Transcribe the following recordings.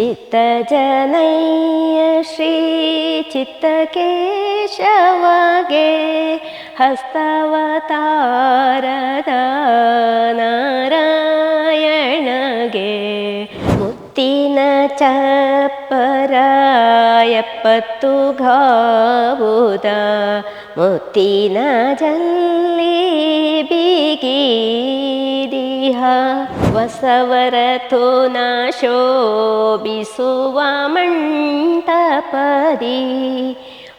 ಚಿತ್ತಜನಯ್ಯ ಶ್ರೀ ಚಿತ್ತಕೇಶವಗೆ ಹಸ್ತವತಾರದ ನಾರಾಯಣಗೆ ಮುತ್ತಿನ ಚಪ್ಪರ 70 ಗಾವುದ ಮುತ್ತಿನ ಜಲ್ಲಿ ಬಿಗಿದಿಹ ವಸವರತೋನ ಶೋಭಿಸುವ ಮಂಟಪದಿ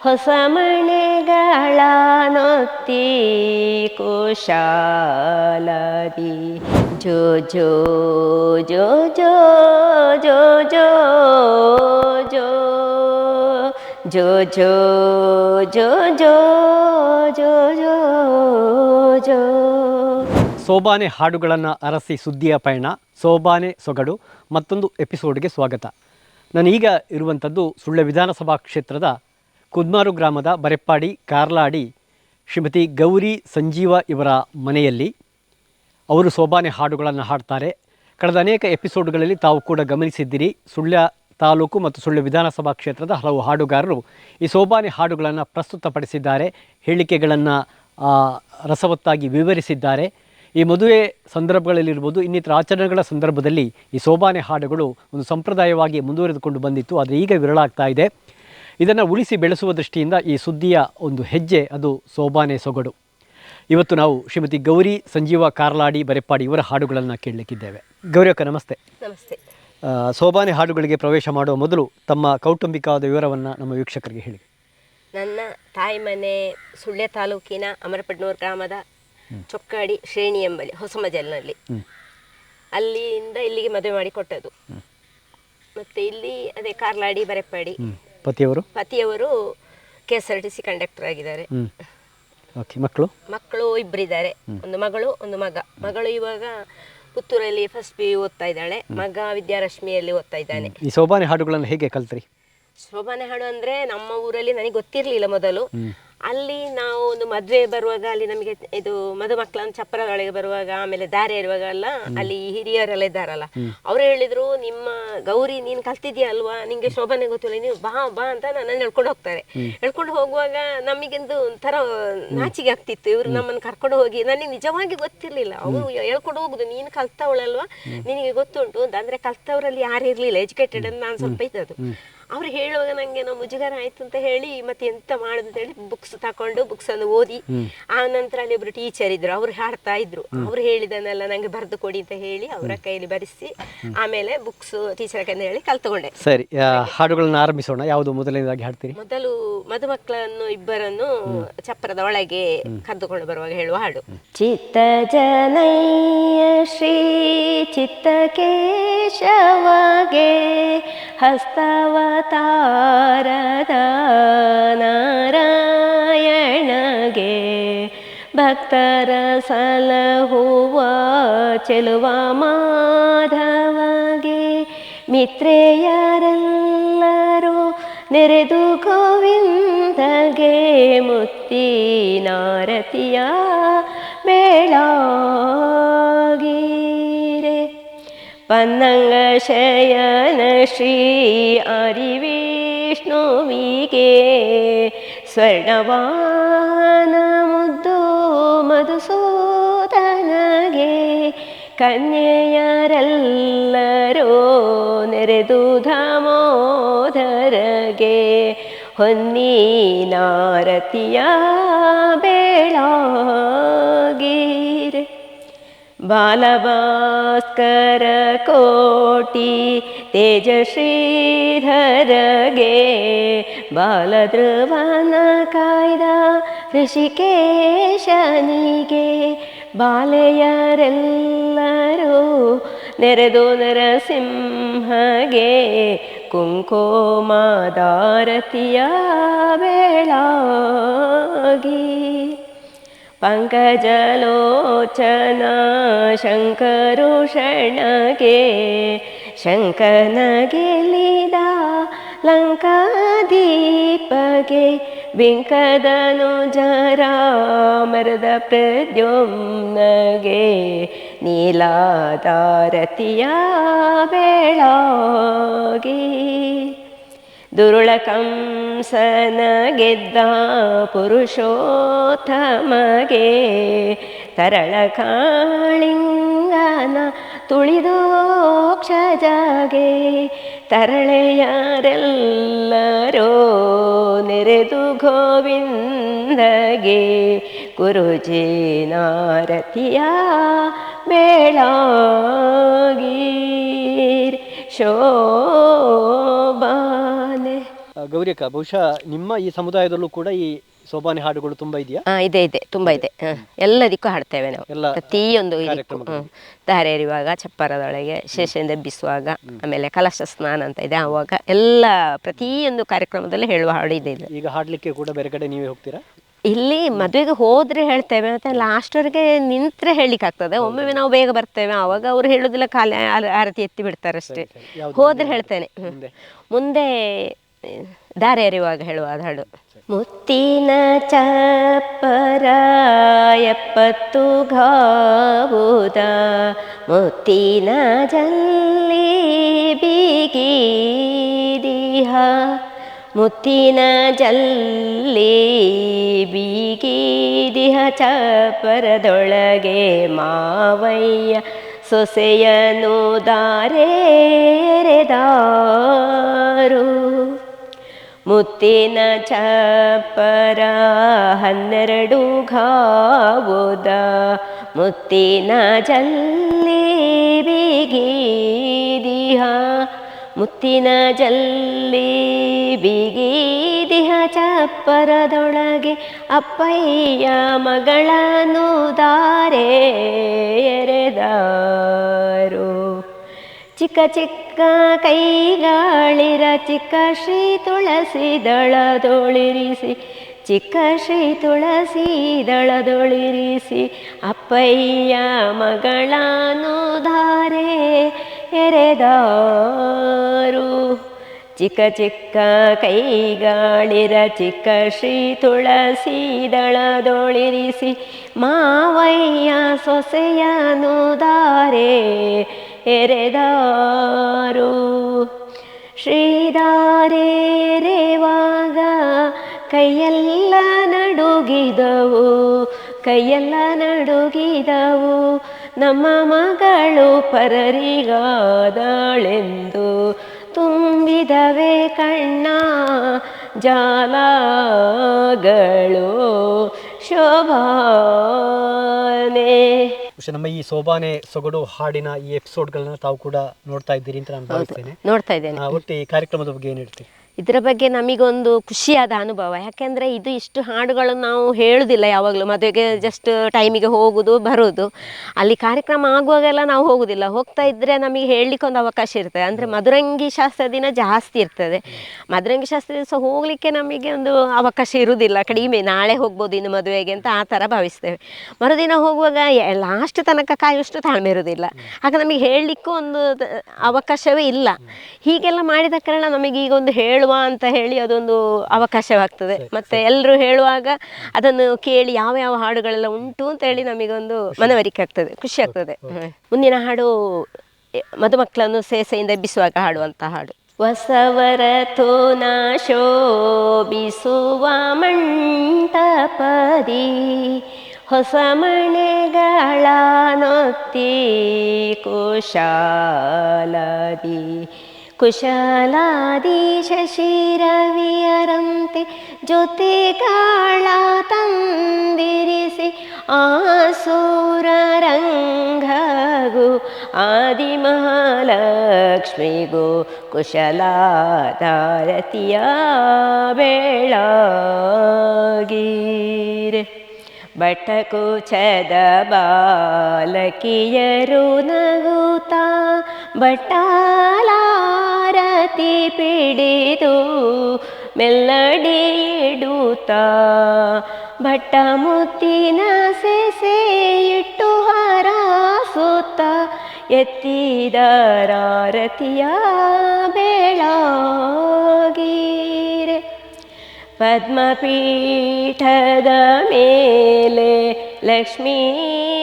ಹೊಸ ಮಣೆಗಳ ನೊತ್ತಿ ಕುಶಾಲದಿ ಜೋ ಜೋ ಜೋ ಜೋ ಜೋ ಜೋ ಜೋ ಜೋ ಜೋ ಜೋ ಜೋ ಜೋ ಜೋ ಜೋ. ಸೋಬಾನೆ ಹಾಡುಗಳನ್ನು ಅರಸಿ ಸುದ್ದಿಯ ಪಯಣ ಸೋಬಾನೆ ಸೊಗಡು ಮತ್ತೊಂದು ಎಪಿಸೋಡ್ಗೆ ಸ್ವಾಗತ. ನಾನೀಗ ಇರುವಂಥದ್ದು ಸುಳ್ಯ ವಿಧಾನಸಭಾ ಕ್ಷೇತ್ರದ ಕುದ್ಮಾರು ಗ್ರಾಮದ ಬರೆಪ್ಪಾಡಿ ಕಾರ್ಲಾಡಿ ಶ್ರೀಮತಿ ಗೌರಿ ಸಂಜೀವ ಇವರ ಮನೆಯಲ್ಲಿ. ಅವರು ಸೋಬಾನೆ ಹಾಡುಗಳನ್ನು ಹಾಡ್ತಾರೆ. ಕಳೆದ ಅನೇಕ ಎಪಿಸೋಡ್ಗಳಲ್ಲಿ ತಾವು ಕೂಡ ಗಮನಿಸಿದ್ದೀರಿ. ಸುಳ್ಯ ತಾಲೂಕು ಮತ್ತು ಸುಳ್ಯ ವಿಧಾನಸಭಾ ಕ್ಷೇತ್ರದ ಹಲವು ಹಾಡುಗಾರರು ಈ ಸೋಬಾನೆ ಹಾಡುಗಳನ್ನು ಪ್ರಸ್ತುತಪಡಿಸಿದ್ದಾರೆ, ಹೇಳಿಕೆಗಳನ್ನು ರಸವತ್ತಾಗಿ ವಿವರಿಸಿದ್ದಾರೆ. ಈ ಮದುವೆ ಸಂದರ್ಭಗಳಲ್ಲಿರ್ಬೋದು, ಇನ್ನಿತರ ಆಚರಣೆಗಳ ಸಂದರ್ಭದಲ್ಲಿ ಈ ಸೋಬಾನೆ ಹಾಡುಗಳು ಒಂದು ಸಂಪ್ರದಾಯವಾಗಿ ಮುಂದುವರೆದುಕೊಂಡು ಬಂದಿತ್ತು. ಆದರೆ ಈಗ ವಿರಳ ಆಗ್ತಾ ಇದೆ. ಇದನ್ನು ಉಳಿಸಿ ಬೆಳೆಸುವ ದೃಷ್ಟಿಯಿಂದ ಈ ಸುದ್ದಿಯ ಒಂದು ಹೆಜ್ಜೆ ಅದು ಸೋಬಾನೆ ಸೊಗಡು. ಇವತ್ತು ನಾವು ಶ್ರೀಮತಿ ಗೌರಿ ಸಂಜೀವ ಕಾರ್ಲಾಡಿ ಬರೆಪ್ಪಾಡಿ ಇವರ ಹಾಡುಗಳನ್ನು ಕೇಳಲಿಕ್ಕಿದ್ದೇವೆ. ಗೌರಿ ಅಕ್ಕ ನಮಸ್ತೆ. ನಮಸ್ತೆ. ಸೋಬಾನೆ ಹಾಡುಗಳಿಗೆ ಪ್ರವೇಶ ಮಾಡುವ ಮೊದಲು ತಮ್ಮ ಕೌಟುಂಬಿಕವಾದ ವಿವರವನ್ನು ನಮ್ಮ ವೀಕ್ಷಕರಿಗೆ ಹೇಳಿ. ನನ್ನ ತಾಯಿ ಮನೆ ಸುಳ್ಯ ತಾಲೂಕಿನ ಅಮರಪಡ್ನೂರು ಗ್ರಾಮದ ಚೊಕ್ಕಾಡಿ ಶ್ರೇಣಿ ಎಂಬಲ್ಲಿ ಹೊಸಮಜಲ್ನಲ್ಲಿ. ಅಲ್ಲಿಂದ ಇಲ್ಲಿಗೆ ಮದುವೆ ಮಾಡಿ ಕೊಟ್ಟದ್ದು. ಮತ್ತೆ ಇಲ್ಲಿ ಅದೇ ಕಾರ್ಲಾಡಿ ಬರೆಪ್ಪಾಡಿ. ಪತಿಯವರು KSRTC ಕಂಡಕ್ಟರ್ ಆಗಿದ್ದಾರೆ. ಮಕ್ಕಳು ಇಬ್ಬರಿದ್ದಾರೆ, ಒಂದು ಮಗಳು ಒಂದು ಮಗ. ಮಗಳು ಇವಾಗ ಪುತ್ತೂರಲ್ಲಿ ಫಸ್ಟ್ PU ಓದ್ತಾ ಇದ್ದಾಳೆ, ಮಗ ವಿದ್ಯಾರಶ್ಮಿಯಲ್ಲಿ ಓದ್ತಾ ಇದ್ದಾನೆ. ಈ ಸೋಬಾನೆ ಹಾಡುಗಳನ್ನು ಹೇಗೆ ಕಲ್ತ್ರಿ? ಸೋಬಾನೆ ಹಾಡು ಅಂದ್ರೆ ನಮ್ಮ ಊರಲ್ಲಿ ನನಗೆ ಗೊತ್ತಿರಲಿಲ್ಲ ಮೊದಲು. ಅಲ್ಲಿ ನಾವು ಒಂದು ಮದುವೆ ಬರುವಾಗ ಅಲ್ಲಿ ನಮಗೆ ಇದು ಮದುಮಕ್ಕಳನ್ನು ಚಪ್ಪರಗಳಿಗೆ ಬರುವಾಗ ಆಮೇಲೆ ದಾರಿ ಇರುವಾಗ ಎಲ್ಲ ಅಲ್ಲಿ ಹಿರಿಯರೆಲ್ಲ ಇದ್ದಾರಲ್ಲ, ಅವ್ರು ಹೇಳಿದ್ರು, ನಿಮ್ಮ ಗೌರಿ ನೀನು ಕಲ್ತಿದ್ಯಾ ಅಲ್ವಾ, ನಿಂಗೆ ಶೋಭನೆ ಗೊತ್ತಿಲ್ಲ, ನೀವು ಬಾ ಬಾ ಅಂತ ನನ್ನನ್ನು ಹೇಳ್ಕೊಂಡು ಹೋಗ್ತಾರೆ. ಹೇಳ್ಕೊಂಡು ಹೋಗುವಾಗ ನಮಗೆಂದು ಒಂಥರ ನಾಚಿಗೆ ಆಗ್ತಿತ್ತು. ಇವರು ನಮ್ಮನ್ನು ಕರ್ಕೊಂಡು ಹೋಗಿ, ನನಗೆ ನಿಜವಾಗಿ ಗೊತ್ತಿರ್ಲಿಲ್ಲ. ಅವರು ಹೇಳ್ಕೊಂಡು ಹೋಗುದು, ನೀನು ಕಲ್ತವಳಲ್ವಾ, ನಿನಗೆ ಗೊತ್ತುಂಟು ಅಂದ್ರೆ ಕಲ್ತವರಲ್ಲಿ ಯಾರು ಇರ್ಲಿಲ್ಲ, ಎಜುಕೇಟೆಡ್ ಅಂತ ನಾನು ಸ್ವಲ್ಪ ಇದ್ದದ್ದು. ಅವ್ರು ಹೇಳುವಾಗ ನಂಗೆ ನಾವು ಮುಜುಗರ ಆಯ್ತು ಅಂತ ಹೇಳಿ ಮತ್ತೆ ಎಂತ ಮಾಡುದು ಅಂತ ಹೇಳಿ ಬುಕ್ಸ್ ತಕೊಂಡು ಬುಕ್ಸ್ ಅನ್ನು ಓದಿ, ಆ ನಂತರ ಅಲ್ಲಿ ಒಬ್ರು ಟೀಚರ್ ಇದ್ರು, ಅವ್ರು ಹಾಡ್ತಾ ಇದ್ರು. ಅವ್ರು ಹೇಳಿದನ್ನೆಲ್ಲ ನಂಗೆ ಬರೆದು ಕೊಡಿ ಅಂತ ಹೇಳಿ ಅವರ ಕೈಯಲ್ಲಿ ಬರೆಸಿ ಆಮೇಲೆ ಬುಕ್ಸ್ ಟೀಚರ್ ಕೈಯಿಂದ ಹೇಳಿ ಕಲ್ತುಕೊಂಡೆ. ಸರಿ, ಹಾಡುಗಳನ್ನ ಆರಂಭಿಸೋಣ. ಯಾವುದು ಮೊದಲನೇದಾಗಿ ಹಾಡ್ತೀರಿ? ಮೊದಲು ಮದುಮಕ್ಕಳನ್ನು ಇಬ್ಬರನ್ನು ಚಪ್ಪರದ ಒಳಗೆ ಕರೆದುಕೊಂಡು ಬರುವಾಗ ಹೇಳುವ ಹಾಡು. ಚಿತ್ತಜನಯ್ಯ ಶ್ರೀ ಚಿತ್ತಕೇಶವಗೆ ಹಸ್ತವತಾರದ ನಾರಾಯಣಗೆ ಭಕ್ತರ ಸಲಹುವ ಚೆಲುವ ಮಾಧವಗೆ ಮಿತ್ರೆಯರೆಲ್ಲರೂ ನೆರೆದು ಗೋವಿಂದಗೆ ಮುತ್ತಿನಾರತಿಯ ಬೇಳಾಗಿರೆ ಪನ್ನಂಗ ಶಯನ ಶ್ರೀ ಹರಿವಿಷ್ಣುವಿಗೆ ಸ್ವರ್ಣವಾನ ಮುದ್ದು ಮಧುಸೂದನಗೆ ಕನ್ಯೆಯರೆಲ್ಲರೂ ನೆರೆದು ದಾಮೋದರಗೆ ಹೊನ್ನಿನಾರತಿಯ ಬೇಳಾಗಿರೆ ಬಾಲಭಾಸ್ಕರ ಕೋಟಿ ತೇಜಶ್ರೀಧರಗೆ ಬಾಲಧ್ರುವನ ಕಾಯ್ದ ಋಷಿಕೇಶನಿಗೆ ಬಾಲೆಯರೆಲ್ಲರೂ ನೆರೆದು ನರಸಿಂಹಗೆ ಕುಂಕುಮದಾರತಿಯ ಬೇಳಾಗಿ ಪಂಕಜಲೋಚನ ಶಂಕರುಷಣಗೆ ಶಂಕನ ಗೆಲಿದ ಲಂಕಾದೀಪಗೆ ಬಿಂಕದನು ಜರಾಮರದ ಪ್ರದ್ಯುಮ್ನಗೆ ನೀಲಾದಾರತಿಯ ಬೆಳಗಿ ದುರುಳ ಕಂಸನ ಗೆದ್ದ ಪುರುಷೋತ್ತಮಗೆ ತರಳ ಕಾಳಿಂಗನ ತುಳಿದೋಕ್ಷಜಗೆ ತರಳೆಯರೆಲ್ಲರೋ ನೆರೆದು ಗೋವಿಂದಗೆ ಗುರುಜಿನಾರತಿಯ ಬೆಳಗೀರ್ ಶೋಭಾನೆ. ಗೌರಿಯಕ್ಕ, ಬಹುಶಃ ನಿಮ್ಮ ಈ ಸಮುದಾಯದಲ್ಲೂ ಕೂಡ ಈ ಸೋಬಾನೆ ಹಾಡುಗಳು ತುಂಬಾ ಇದೆಯಾ? ಇದೆ ತುಂಬಾ ಇದೆ. ಎಲ್ಲದಕ್ಕೂ ಹಾಡ್ತೇವೆ ನಾವು, ಪ್ರತಿಯೊಂದು ಧಾರೆ ಎರೆಯುವಾಗ, ಚಪ್ಪರದೊಳಗೆ ಶೇಷದಿಂದ ಎಬ್ಬಿಸುವಾಗ, ಆಮೇಲೆ ಕಲಶ ಸ್ನಾನ ಅಂತ ಇದೆ ಆವಾಗ ಎಲ್ಲ ಪ್ರತಿಯೊಂದು ಕಾರ್ಯಕ್ರಮದಲ್ಲಿ ಹೇಳುವ ಹಾಡು ಇದೆ. ಈಗ ಹಾಡ್ಲಿಕ್ಕೆ ಕೂಡ ಬೇರೆ ಕಡೆ ನೀವೇ ಹೋಗ್ತೀರಾ? ಇಲ್ಲಿ ಮದುವೆಗೆ ಹೋದ್ರೆ ಹೇಳ್ತೇವೆ, ಮತ್ತೆ ಲಾಸ್ಟ್ವರೆಗೆ ನಿಂತ್ರೆ ಹೇಳಲಿಕ್ಕೆ ಆಗ್ತದೆ. ಒಮ್ಮೊಮ್ಮೆ ನಾವು ಬೇಗ ಬರ್ತೇವೆ, ಆವಾಗ ಅವ್ರು ಹೇಳುದಿಲ್ಲ, ಖಾಲಿ ಆರತಿ ಎತ್ತಿ ಬಿಡ್ತಾರೆ ಅಷ್ಟೇ. ಹೋದ್ರೆ ಹೇಳ್ತೇನೆ. ಮುಂದೆ ದಾರೆ ಎರೆಯುವಾಗ ಹೇಳುವ ಹಾಡು. ಮುತ್ತಿನ ಚಪ್ಪರ 70 ಗಾವುದ ಮುತ್ತಿನ ಜಲ್ಲಿ ಬೀಗಿದಿಹ ಮುತ್ತಿನ ಜಲ್ಲಿ ಬೀಗಿದಿಹ ಚಪ್ಪರದೊಳಗೆ ಮಾವಯ್ಯ ಸೊಸೆಯನು ದಾರೆರೆದಾರು ಮುತ್ತಿನ ಚಪ್ಪರ 12 ಗಾವುದ ಮುತ್ತಿನ ಜಲ್ಲಿ ಬಿಗಿದಿಹ ಮುತ್ತಿನ ಜಲ್ಲಿ ಬಿಗಿದಿಹ ಚಪ್ಪರದೊಳಗೆ ಅಪ್ಪಯ್ಯ ಮಗಳನು ದಾರೆ ಎರೆದಾರು ಚಿಕ್ಕ ಚಿಕ್ಕ ಕೈಗಾಳಿರ ಚಿಕ್ಕ ಶ್ರೀ ತುಳಸಿ ದಳದೊಳಿರಿಸಿ ಚಿಕ್ಕ ಶ್ರೀ ತುಳಸಿ ದಳದೊಳಿರಿಸಿ ಅಪ್ಪಯ್ಯ ಮಗಳನು ಧಾರೆ ಎರೆದಾರು ಚಿಕ್ಕ ಚಿಕ್ಕ ಕೈಗಾಳಿರ ಚಿಕ್ಕ ಶ್ರೀ ತುಳಸಿ ದಳದೊಳಿರಿಸಿ ಮಾವಯ್ಯ ಸೊಸೆಯನು ಧಾರೆ ಎರೆದಾರು ಶ್ರೀದಾರೆರೆವಾಗ ಕೈಯೆಲ್ಲ ನಡುಗಿದವು ನಮ್ಮ ಮಗಳು ಪರರಿಗಾದಳೆಂದು ತುಂಬಿದವೆ ಕಣ್ಣ ಜಾಲಗಳು ಶೋಭಾನೆ. ನಮ್ಮ ಈ ಸೋಬಾನೆ ಸೊಗಡು ಹಾಡಿನ ಈ ಎಪಿಸೋಡ್ಗಳನ್ನ ತಾವು ಕೂಡ ನೋಡ್ತಾ ಇದ್ದೀರಿ ಅಂತ ನಾನು ಭಾವಿಸ್ತೇನೆ. ನೋಡ್ತಾ ಇದ್ದೇನೆ. ಒಟ್ಟು ಈ ಕಾರ್ಯಕ್ರಮದ ಬಗ್ಗೆ ಏನು ಹೇಳ್ತೀವಿ? ಇದರ ಬಗ್ಗೆ ನಮಗೊಂದು ಖುಷಿಯಾದ ಅನುಭವ. ಯಾಕೆಂದರೆ ಇದು ಇಷ್ಟು ಹಾಡುಗಳನ್ನು ನಾವು ಹೇಳುವುದಿಲ್ಲ ಯಾವಾಗಲೂ. ಮದುವೆಗೆ ಜಸ್ಟ್ ಟೈಮಿಗೆ ಹೋಗೋದು ಬರೋದು, ಅಲ್ಲಿ ಕಾರ್ಯಕ್ರಮ ಆಗುವಾಗೆಲ್ಲ ನಾವು ಹೋಗೋದಿಲ್ಲ. ಹೋಗ್ತಾ ಇದ್ದರೆ ನಮಗೆ ಹೇಳಲಿಕ್ಕೆ ಒಂದು ಅವಕಾಶ ಇರ್ತದೆ. ಅಂದರೆ ಮಧುರಂಗಿ ಶಾಸ್ತ್ರ ದಿನ ಜಾಸ್ತಿ ಇರ್ತದೆ. ಮಧುರಂಗಿ ಶಾಸ್ತ್ರ ದಿವಸ ಹೋಗಲಿಕ್ಕೆ ನಮಗೆ ಒಂದು ಅವಕಾಶ ಇರುವುದಿಲ್ಲ, ಕಡಿಮೆ. ನಾಳೆ ಹೋಗ್ಬೋದು ಇನ್ನು ಮದುವೆಗೆ ಅಂತ ಆ ಥರ ಭಾವಿಸ್ತೇವೆ. ಮರುದಿನ ಹೋಗುವಾಗ ಲಾಸ್ಟ್ ತನಕ ಕಾಯುವಷ್ಟು ತಾಳ್ಮೆ ಇರುವುದಿಲ್ಲ. ಆಗ ನಮಗೆ ಹೇಳಲಿಕ್ಕೂ ಒಂದು ಅವಕಾಶವೇ ಇಲ್ಲ. ಹೀಗೆಲ್ಲ ಮಾಡಿದ ಕಾರಣ ನಮಗೆ ಈಗ ಒಂದು ಹೇಳುವ ಅಂತ ಹೇಳಿ ಅದೊಂದು ಅವಕಾಶವಾಗ್ತದೆ. ಮತ್ತೆ ಎಲ್ಲರೂ ಹೇಳುವಾಗ ಅದನ್ನು ಕೇಳಿ ಯಾವ ಯಾವ ಹಾಡುಗಳೆಲ್ಲ ಉಂಟು ಅಂತ ಹೇಳಿ ನಮಗೊಂದು ಮನವರಿಕೆ ಆಗ್ತದೆ, ಖುಷಿ ಆಗ್ತದೆ. ಮುಂದಿನ ಹಾಡು ಮಧುಮಕ್ಕಳನ್ನು ಸೇಸೆಯಿಂದ ಎಬ್ಬಿಸುವಾಗ ಹಾಡುವಂಥ ಹಾಡು. ಹೊಸವರ ತೋನ ಶೋಭಿಸುವ ಮಂಟಪದಿ ಹೊಸ ಮನೆಗಳ ನೊತ್ತಿ ಕುಶಾಲಾದಿ ಶಶಿರವಿಯರಂತೆ ಜೊತೆಗಾಳ ತಂದಿರಿಸಿ ಆಸುರರಂಗಗೂ ಆದಿಮಹಾಲಕ್ಷ್ಮಿಗೂ ಕುಶಲಾದಾರತಿಯ ಬೆಳಗೀರೆ ಬಟಕುಚದ ಬಾಲಕಿಯರು ನಗುತ್ತಾ ಬಟಾಲಾರತಿ ಪಿಡಿದು ಮೆಲ್ಲಡಿ ಇಡುತ್ತಾ ಭಟ್ಟ ಮುತ್ತಿನ ಸೆಸೆ ಇಟ್ಟು ಹಾರಾಸುತ್ತ ಎತ್ತಿದರಾರತಿಯ ಬೆಳಗೀರೆ ಪದ್ಮಪೀಠದ ಮೇಲೆ Lakshmi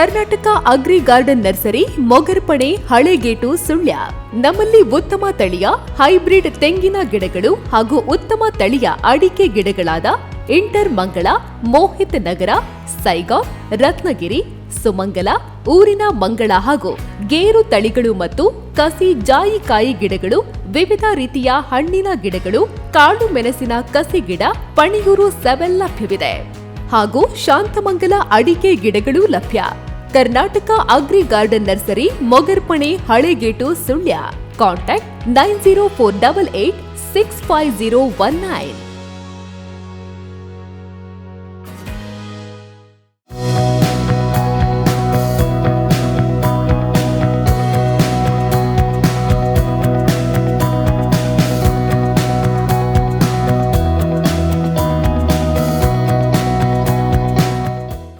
Karnataka agri garden nursery, Mogarpane, Halegate, Sullia. ನಮ್ಮಲ್ಲಿ ಉತ್ತಮ ತಳಿಯ ಹೈಬ್ರಿಡ್ ತೆಂಗಿನ ಗಿಡಗಳು ಹಾಗೂ ಉತ್ತಮ ತಳಿಯ ಅಡಿಕೆ ಗಿಡಗಳಾದ ಇಂಟರ್ ಮಂಗಳ, ಮೋಹಿತ್ ನಗರ, ಸೈಗಾವ್, ರತ್ನಗಿರಿ, ಸುಮಂಗಲ, ಊರಿನ ಮಂಗಳ ಹಾಗೂ ಗೇರು ತಳಿಗಳು ಮತ್ತು ಕಸಿ ಜಾಯಿಕಾಯಿ ಗಿಡಗಳು, ವಿವಿಧ ರೀತಿಯ ಹಣ್ಣಿನ ಗಿಡಗಳು, ಕಾಳು ಮೆಣಸಿನ ಕಸಿ ಗಿಡ, ಪಣಿಯೂರು ಸೆವೆಲ್ ಲಭ್ಯವಿದೆ ಹಾಗೂ ಶಾಂತಮಂಗಲ ಅಡಿಕೆ ಗಿಡಗಳು ಲಭ್ಯ. Karnataka agri garden nursery, Mogarpane, Halegate, Sullia. Contact 9048865019.